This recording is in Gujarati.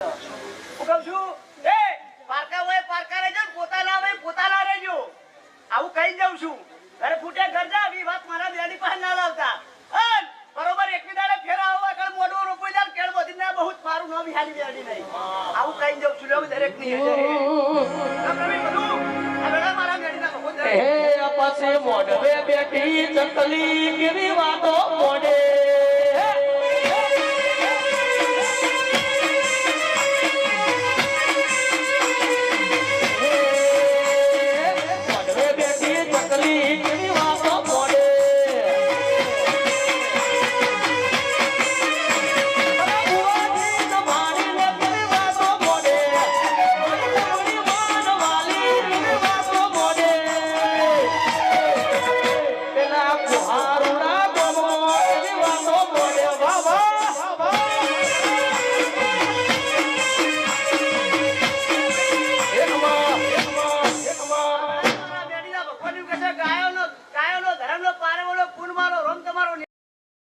હું કહું છું એ પારકા હોય પારકા રહેજો પોતાના હોય પોતાના રહેજો આવું કહી જાઉં છું ઘરે ફૂટે ઘર જા આવી વાત મારા બેની પાસે ના લાવતા બરોબર એકબીજાને ફેરાવો આગળ મોઢું રોપી જાય કેળ બધી ના બહુ મારું નામ હાલી બેડી નહીં આવું કહી જાઉં છું લેવું દરેક ની મારા બેડી ના બહુ એ પછી મોઢવે બેઠી ચકલી કેવી વાતો મોઢે